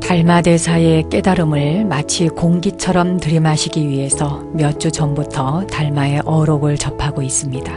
달마대사의 깨달음을 마치 공기처럼 들이마시기 위해서 몇 주 전부터 달마의 어록을 접하고 있습니다.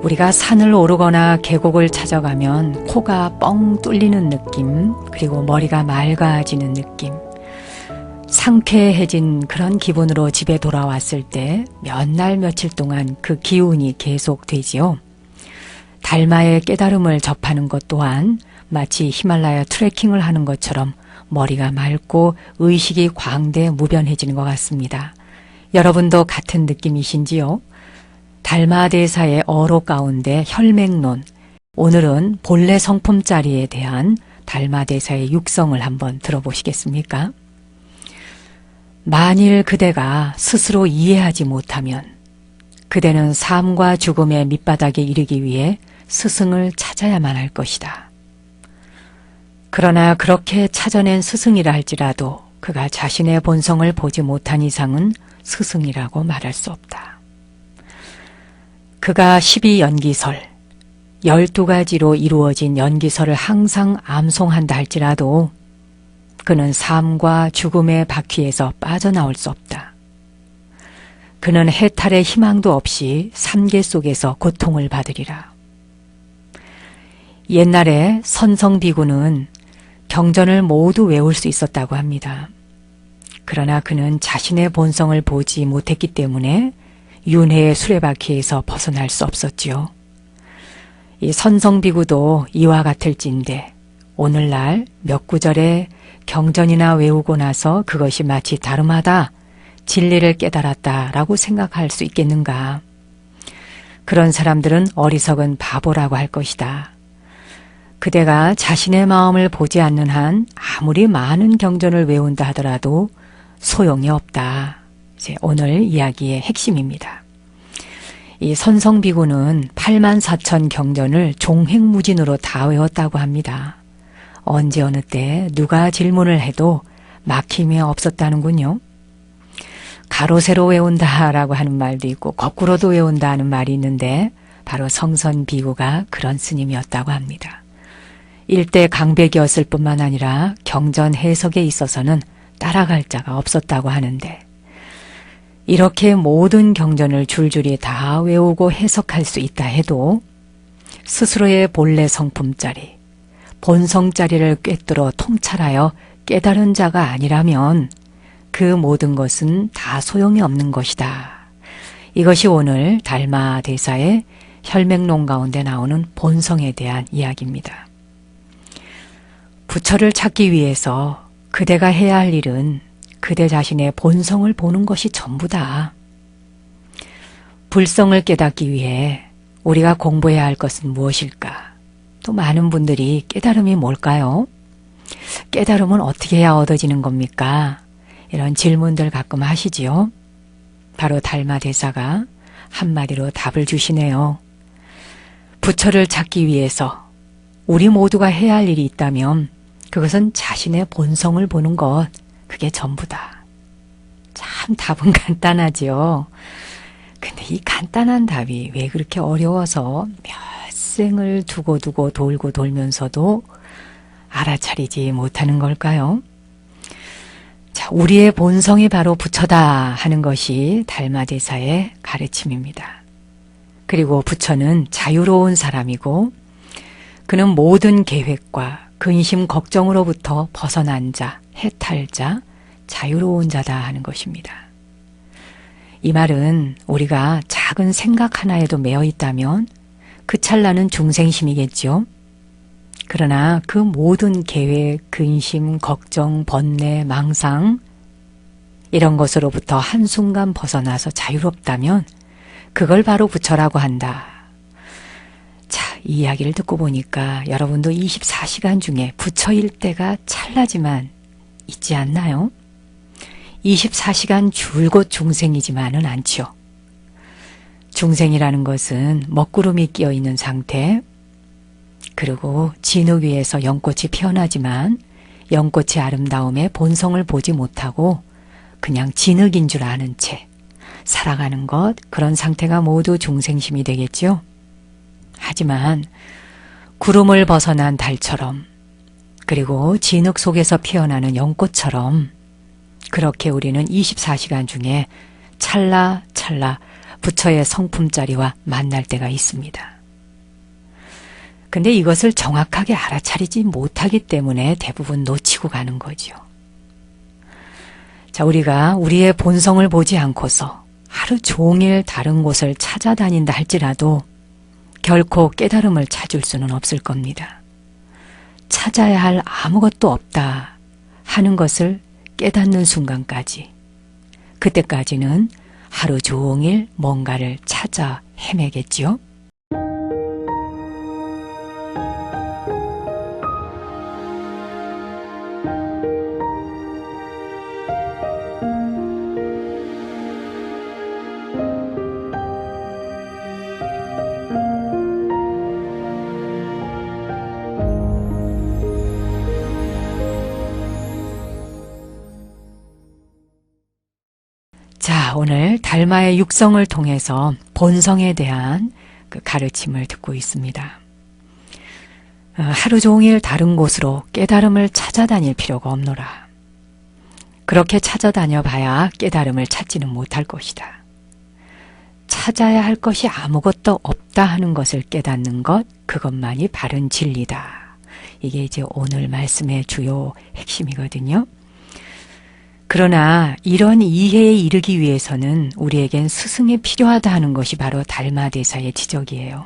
우리가 산을 오르거나 계곡을 찾아가면 코가 뻥 뚫리는 느낌, 그리고 머리가 맑아지는 느낌, 상쾌해진 그런 기분으로 집에 돌아왔을 때 몇 날 며칠 동안 그 기운이 계속되지요. 달마의 깨달음을 접하는 것 또한 마치 히말라야 트레킹을 하는 것처럼 머리가 맑고 의식이 광대무변해지는 것 같습니다. 여러분도 같은 느낌이신지요? 달마대사의 어록 가운데 혈맹론, 오늘은 본래 성품짜리에 대한 달마대사의 육성을 한번 들어보시겠습니까? 만일 그대가 스스로 이해하지 못하면 그대는 삶과 죽음의 밑바닥에 이르기 위해 스승을 찾아야만 할 것이다. 그러나 그렇게 찾아낸 스승이라 할지라도 그가 자신의 본성을 보지 못한 이상은 스승이라고 말할 수 없다. 그가 12연기설, 12가지로 이루어진 연기설을 항상 암송한다 할지라도 그는 삶과 죽음의 바퀴에서 빠져나올 수 없다. 그는 해탈의 희망도 없이 삼계 속에서 고통을 받으리라. 옛날에 선성비구는 경전을 모두 외울 수 있었다고 합니다. 그러나 그는 자신의 본성을 보지 못했기 때문에 윤회의 수레바퀴에서 벗어날 수 없었지요. 이 선성비구도 이와 같을진데 오늘날 몇 구절의 경전이나 외우고 나서 그것이 마치 다름하다, 진리를 깨달았다라고 생각할 수 있겠는가? 그런 사람들은 어리석은 바보라고 할 것이다. 그대가 자신의 마음을 보지 않는 한 아무리 많은 경전을 외운다 하더라도 소용이 없다. 이제 오늘 이야기의 핵심입니다. 이 선성비구는 84,000 경전을 종횡무진으로 다 외웠다고 합니다. 언제 어느 때 누가 질문을 해도 막힘이 없었다는군요. 가로 세로 외운다라고 하는 말도 있고 거꾸로도 외운다 하는 말이 있는데 바로 성선비구가 그런 스님이었다고 합니다. 일대 강백이었을 뿐만 아니라 경전 해석에 있어서는 따라갈 자가 없었다고 하는데 이렇게 모든 경전을 줄줄이 다 외우고 해석할 수 있다 해도 스스로의 본래 성품짜리, 본성짜리를 꿰뚫어 통찰하여 깨달은 자가 아니라면 그 모든 것은 다 소용이 없는 것이다. 이것이 오늘 달마대사의 혈맹론 가운데 나오는 본성에 대한 이야기입니다. 부처를 찾기 위해서 그대가 해야 할 일은 그대 자신의 본성을 보는 것이 전부다. 불성을 깨닫기 위해 우리가 공부해야 할 것은 무엇일까? 또 많은 분들이 깨달음이 뭘까요? 깨달음은 어떻게 해야 얻어지는 겁니까? 이런 질문들 가끔 하시지요. 바로 달마대사가 한마디로 답을 주시네요. 부처를 찾기 위해서 우리 모두가 해야 할 일이 있다면 그것은 자신의 본성을 보는 것, 그게 전부다. 참 답은 간단하지요. 근데 이 간단한 답이 왜 그렇게 어려워서 몇 생을 두고 돌고 돌면서도 알아차리지 못하는 걸까요? 자, 우리의 본성이 바로 부처다 하는 것이 달마대사의 가르침입니다. 그리고 부처는 자유로운 사람이고 그는 모든 계획과 근심 걱정으로부터 벗어난 자, 해탈자, 자유로운 자다 하는 것입니다. 이 말은 우리가 작은 생각 하나에도 매여 있다면 그 찰나는 중생심이겠죠. 그러나 그 모든 계획, 근심, 걱정, 번뇌, 망상 이런 것으로부터 한순간 벗어나서 자유롭다면 그걸 바로 부처라고 한다. 자, 이 이야기를 듣고 보니까 여러분도 24시간 중에 부처일 때가 찰나지만 있지 않나요? 24시간 줄곧 중생이지만은 않죠. 중생이라는 것은 먹구름이 끼어 있는 상태, 그리고 진흙 위에서 연꽃이 피어나지만 연꽃의 아름다움에 본성을 보지 못하고 그냥 진흙인 줄 아는 채 살아가는 것, 그런 상태가 모두 중생심이 되겠죠. 하지만 구름을 벗어난 달처럼 그리고 진흙 속에서 피어나는 연꽃처럼 그렇게 우리는 24시간 중에 찰나찰나 부처의 성품자리와 만날 때가 있습니다. 근데 이것을 정확하게 알아차리지 못하기 때문에 대부분 놓치고 가는 거죠. 자, 우리가 우리의 본성을 보지 않고서 하루 종일 다른 곳을 찾아다닌다 할지라도 결코 깨달음을 찾을 수는 없을 겁니다. 찾아야 할 아무것도 없다 하는 것을 깨닫는 순간까지, 그때까지는 하루 종일 뭔가를 찾아 헤매겠지요. 자, 오늘 달마의 육성을 통해서 본성에 대한 그 가르침을 듣고 있습니다. 하루 종일 다른 곳으로 깨달음을 찾아다닐 필요가 없노라. 그렇게 찾아다녀 봐야 깨달음을 찾지는 못할 것이다. 찾아야 할 것이 아무것도 없다 하는 것을 깨닫는 것, 그것만이 바른 진리다. 이게 이제 오늘 말씀의 주요 핵심이거든요. 그러나 이런 이해에 이르기 위해서는 우리에겐 스승이 필요하다 하는 것이 바로 달마대사의 지적이에요.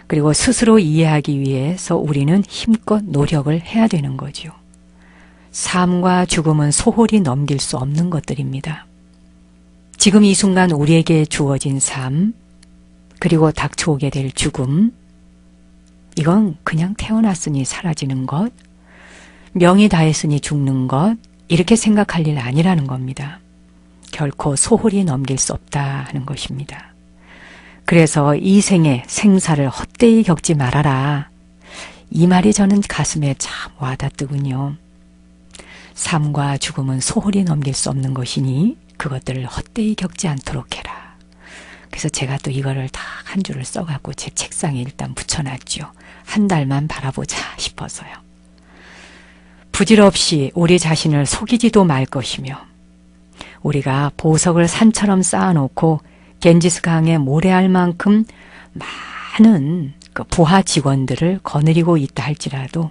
그리고 스스로 이해하기 위해서 우리는 힘껏 노력을 해야 되는 거죠. 삶과 죽음은 소홀히 넘길 수 없는 것들입니다. 지금 이 순간 우리에게 주어진 삶, 그리고 닥쳐오게 될 죽음, 이건 그냥 태어났으니 사라지는 것, 명이 다했으니 죽는 것, 이렇게 생각할 일 아니라는 겁니다. 결코 소홀히 넘길 수 없다 하는 것입니다. 그래서 이 생에 생사를 헛되이 겪지 말아라. 이 말이 저는 가슴에 참 와닿더군요. 삶과 죽음은 소홀히 넘길 수 없는 것이니 그것들을 헛되이 겪지 않도록 해라. 그래서 제가 또 이거를 다 한 줄을 써갖고 제 책상에 일단 붙여놨죠. 한 달만 바라보자 싶어서요. 부질없이 우리 자신을 속이지도 말 것이며, 우리가 보석을 산처럼 쌓아놓고 겐지스강에 모래알 만큼 많은 그 부하 직원들을 거느리고 있다 할지라도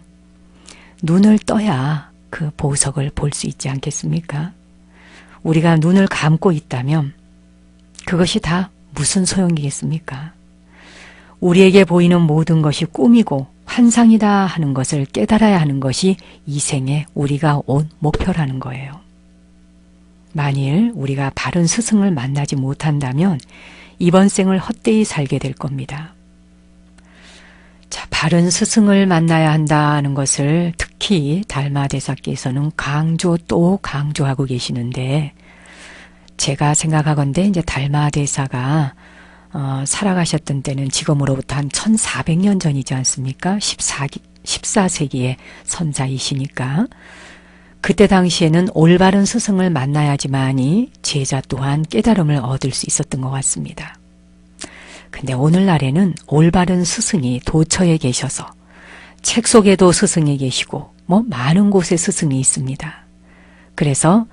눈을 떠야 그 보석을 볼 수 있지 않겠습니까? 우리가 눈을 감고 있다면 그것이 다 무슨 소용이겠습니까? 우리에게 보이는 모든 것이 꿈이고 환상이다 하는 것을 깨달아야 하는 것이 이 생에 우리가 온 목표라는 거예요. 만일 우리가 바른 스승을 만나지 못한다면 이번 생을 헛되이 살게 될 겁니다. 자, 바른 스승을 만나야 한다는 것을 특히 달마대사께서는 또 강조하고 계시는데, 제가 생각하건대 이제 달마대사가 살아가셨던 때는 지금으로부터 한 1400년 전이지 않습니까? 14세기의 선사이시니까 그때 당시에는 올바른 스승을 만나야지만이 제자 또한 깨달음을 얻을 수 있었던 것 같습니다. 근데 오늘날에는 올바른 스승이 도처에 계셔서 책 속에도 스승이 계시고 많은 곳에 스승이 있습니다. 그래서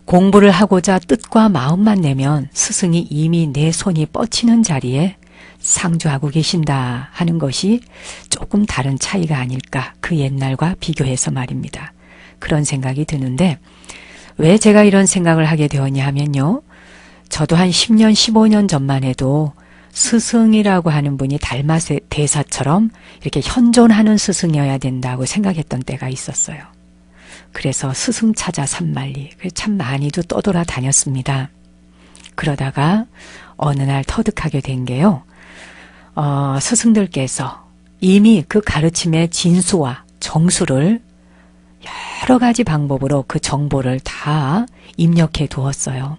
공부를 하고자 뜻과 마음만 내면 스승이 이미 내 손이 뻗치는 자리에 상주하고 계신다 하는 것이 조금 다른 차이가 아닐까, 그 옛날과 비교해서 말입니다. 그런 생각이 드는데, 왜 제가 이런 생각을 하게 되었냐 하면요, 저도 한 10년 15년 전만 해도 스승이라고 하는 분이 달마대사처럼 이렇게 현존하는 스승이어야 된다고 생각했던 때가 있었어요. 그래서 스승 찾아 산만리, 참 많이도 떠돌아 다녔습니다. 그러다가 어느 날 터득하게 된 게요, 스승들께서 이미 그 가르침의 진수와 정수를 여러 가지 방법으로 그 정보를 다 입력해 두었어요.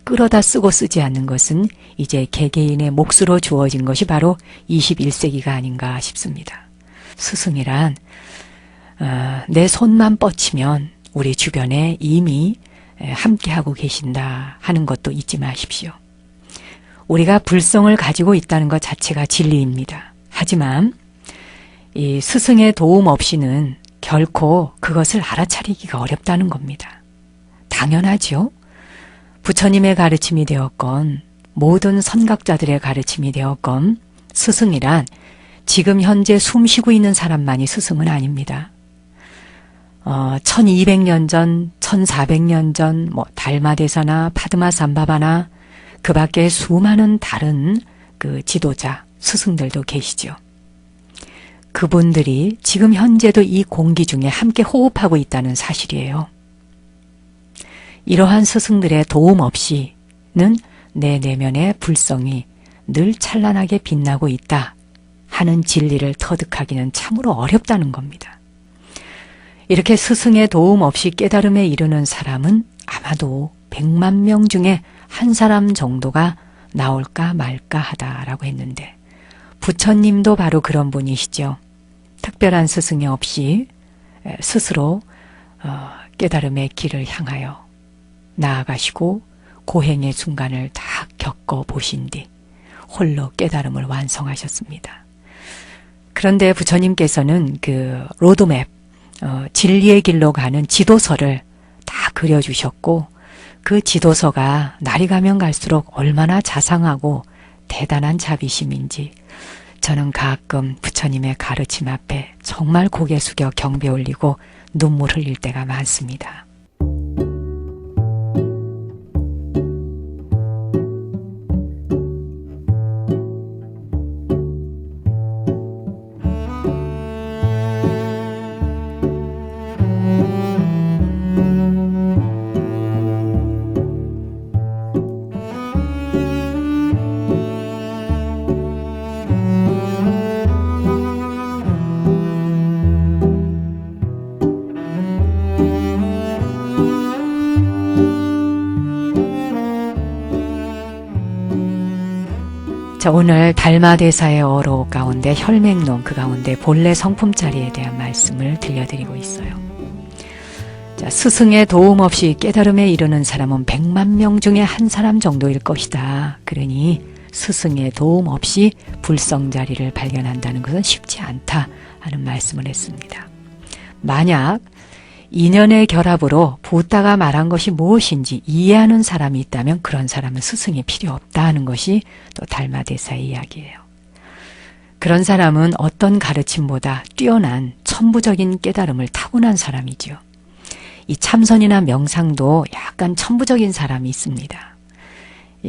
끌어다 쓰고 쓰지 않는 것은 이제 개개인의 몫으로 주어진 것이 바로 21세기가 아닌가 싶습니다. 스승이란 내 손만 뻗치면 우리 주변에 이미 함께하고 계신다 하는 것도 잊지 마십시오. 우리가 불성을 가지고 있다는 것 자체가 진리입니다. 하지만 이 스승의 도움 없이는 결코 그것을 알아차리기가 어렵다는 겁니다. 당연하지요. 부처님의 가르침이 되었건 모든 선각자들의 가르침이 되었건 스승이란 지금 현재 숨쉬고 있는 사람만이 스승은 아닙니다. 1200년 전, 1400년 전 달마대사나 파드마삼바바나 그 밖에 수많은 다른 그 지도자, 스승들도 계시죠. 그분들이 지금 현재도 이 공기 중에 함께 호흡하고 있다는 사실이에요. 이러한 스승들의 도움 없이는 내 내면의 불성이 늘 찬란하게 빛나고 있다 하는 진리를 터득하기는 참으로 어렵다는 겁니다. 이렇게 스승의 도움 없이 깨달음에 이르는 사람은 아마도 100만 명 중에 한 사람 정도가 나올까 말까 하다라고 했는데 부처님도 바로 그런 분이시죠. 특별한 스승이 없이 스스로 깨달음의 길을 향하여 나아가시고 고행의 순간을 다 겪어보신 뒤 홀로 깨달음을 완성하셨습니다. 그런데 부처님께서는 그 로드맵, 진리의 길로 가는 지도서를 다 그려주셨고 그 지도서가 날이 가면 갈수록 얼마나 자상하고 대단한 자비심인지 저는 가끔 부처님의 가르침 앞에 정말 고개 숙여 경배 올리고 눈물 흘릴 때가 많습니다. 자, 오늘 달마대사의 어로 가운데 혈맹론 그 가운데 본래 성품자리에 대한 말씀을 들려드리고 있어요. 자, 스승의 도움 없이 깨달음에 이르는 사람은 100만 명 중에 한 사람 정도일 것이다. 그러니 스승의 도움 없이 불성자리를 발견한다는 것은 쉽지 않다 하는 말씀을 했습니다. 만약 인연의 결합으로 부다가 말한 것이 무엇인지 이해하는 사람이 있다면 그런 사람은 스승이 필요 없다 하는 것이 또 달마대사의 이야기예요. 그런 사람은 어떤 가르침보다 뛰어난 천부적인 깨달음을 타고난 사람이죠. 이 참선이나 명상도 약간 천부적인 사람이 있습니다.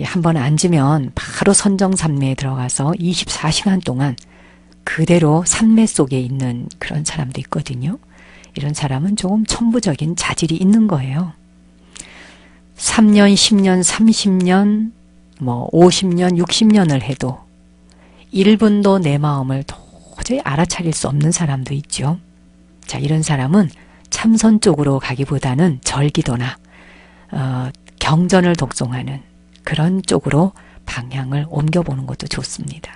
한번 앉으면 바로 선정산매에 들어가서 24시간 동안 그대로 산매 속에 있는 그런 사람도 있거든요. 이런 사람은 조금 천부적인 자질이 있는 거예요. 3년, 10년, 30년, 50년, 60년을 해도 1분도 내 마음을 도저히 알아차릴 수 없는 사람도 있죠. 자, 이런 사람은 참선 쪽으로 가기보다는 절기도나 경전을 독송하는 그런 쪽으로 방향을 옮겨보는 것도 좋습니다.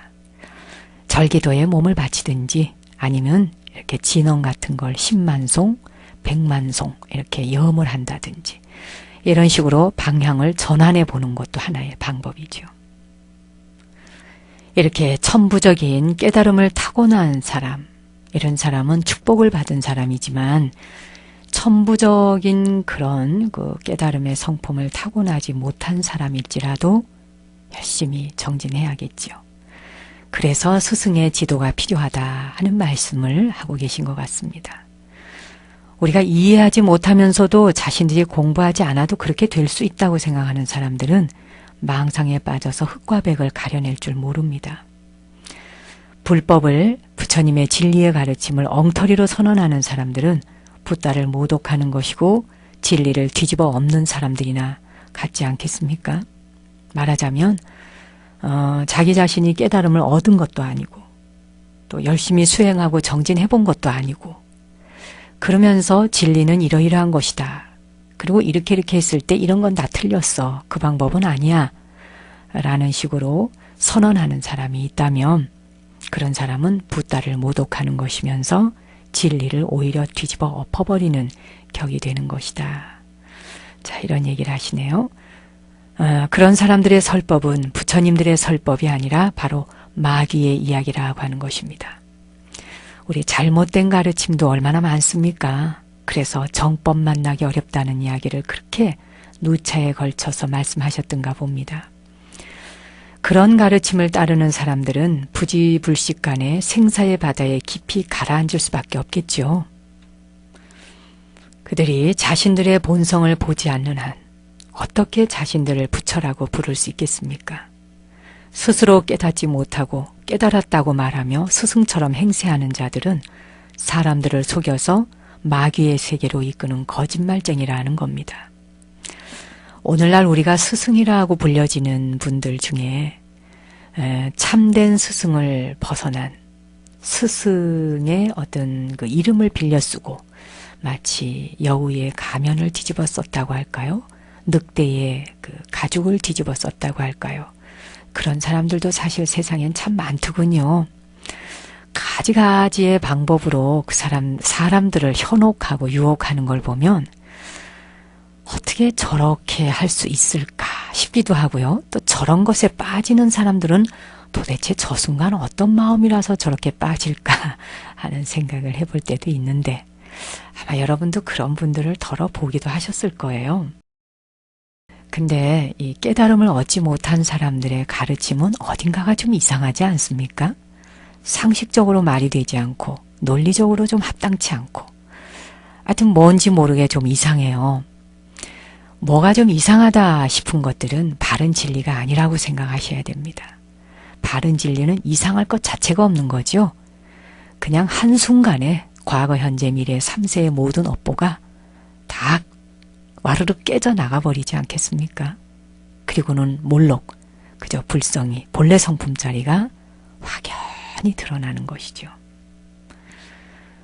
절기도에 몸을 바치든지 아니면 이렇게 진언 같은 걸 10만송, 100만송 이렇게 염을 한다든지 이런 식으로 방향을 전환해 보는 것도 하나의 방법이죠. 이렇게 천부적인 깨달음을 타고난 사람, 이런 사람은 축복을 받은 사람이지만 천부적인 그런 그 깨달음의 성품을 타고나지 못한 사람일지라도 열심히 정진해야겠지요. 그래서 스승의 지도가 필요하다 하는 말씀을 하고 계신 것 같습니다. 우리가 이해하지 못하면서도 자신들이 공부하지 않아도 그렇게 될 수 있다고 생각하는 사람들은 망상에 빠져서 흙과 백을 가려낼 줄 모릅니다. 불법을 부처님의 진리의 가르침을 엉터리로 선언하는 사람들은 붓다를 모독하는 것이고 진리를 뒤집어 엎는 사람들이나 같지 않겠습니까? 말하자면 자기 자신이 깨달음을 얻은 것도 아니고 또 열심히 수행하고 정진해 본 것도 아니고 그러면서 진리는 이러이러한 것이다. 그리고 이렇게 했을 때 이런 건 다 틀렸어. 그 방법은 아니야. 라는 식으로 선언하는 사람이 있다면 그런 사람은 붓다를 모독하는 것이면서 진리를 오히려 뒤집어 엎어버리는 격이 되는 것이다. 자, 이런 얘기를 하시네요. 그런 사람들의 설법은 부처님들의 설법이 아니라 바로 마귀의 이야기라고 하는 것입니다. 우리 잘못된 가르침도 얼마나 많습니까? 그래서 정법 만나기 어렵다는 이야기를 그렇게 누차에 걸쳐서 말씀하셨던가 봅니다. 그런 가르침을 따르는 사람들은 부지불식간에 생사의 바다에 깊이 가라앉을 수밖에 없겠죠. 그들이 자신들의 본성을 보지 않는 한 어떻게 자신들을 부처라고 부를 수 있겠습니까? 스스로 깨닫지 못하고 깨달았다고 말하며 스승처럼 행세하는 자들은 사람들을 속여서 마귀의 세계로 이끄는 거짓말쟁이라는 겁니다. 오늘날 우리가 스승이라고 불려지는 분들 중에 참된 스승을 벗어난 스승의 어떤 그 이름을 빌려 쓰고 마치 여우의 가면을 뒤집어 썼다고 할까요? 늑대의 그 가죽을 뒤집어 썼다고 할까요? 그런 사람들도 사실 세상엔 참 많더군요. 가지가지의 방법으로 그 사람들을 현혹하고 유혹하는 걸 보면 어떻게 저렇게 할 수 있을까 싶기도 하고요. 또 저런 것에 빠지는 사람들은 도대체 저 순간 어떤 마음이라서 저렇게 빠질까 하는 생각을 해볼 때도 있는데 아마 여러분도 그런 분들을 덜어보기도 하셨을 거예요. 근데 이 깨달음을 얻지 못한 사람들의 가르침은 어딘가가 좀 이상하지 않습니까? 상식적으로 말이 되지 않고 논리적으로 좀 합당치 않고 하여튼 뭔지 모르게 좀 이상해요. 뭐가 좀 이상하다 싶은 것들은 바른 진리가 아니라고 생각하셔야 됩니다. 바른 진리는 이상할 것 자체가 없는 거죠. 그냥 한순간에 과거, 현재, 미래 3세의 모든 업보가 다 와르르 깨져 나가버리지 않겠습니까? 그리고는 몰록 그저 불성이 본래 성품자리가 확연히 드러나는 것이죠.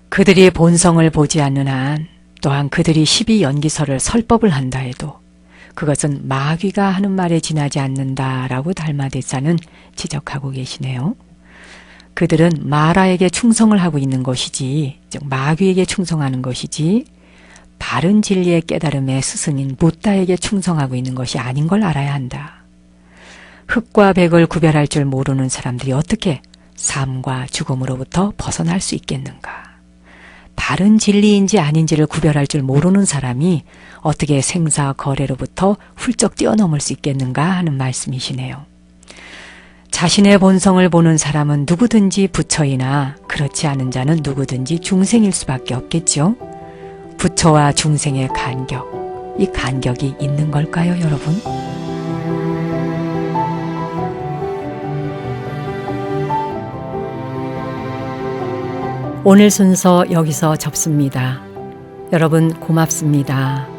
그들이 본성을 보지 않는 한 또한 그들이 12연기설을 설법을 한다 해도 그것은 마귀가 하는 말에 지나지 않는다라고 달마대사는 지적하고 계시네요. 그들은 마라에게 충성을 하고 있는 것이지 즉 마귀에게 충성하는 것이지 바른 진리의 깨달음의 스승인 붓다에게 충성하고 있는 것이 아닌 걸 알아야 한다. 흙과 백을 구별할 줄 모르는 사람들이 어떻게 삶과 죽음으로부터 벗어날 수 있겠는가? 바른 진리인지 아닌지를 구별할 줄 모르는 사람이 어떻게 생사 거래로부터 훌쩍 뛰어넘을 수 있겠는가 하는 말씀이시네요. 자신의 본성을 보는 사람은 누구든지 부처이나 그렇지 않은 자는 누구든지 중생일 수밖에 없겠죠. 부처와 중생의 간격, 이 간격이 있는 걸까요, 여러분? 오늘 순서 여기서 접습니다. 여러분 고맙습니다.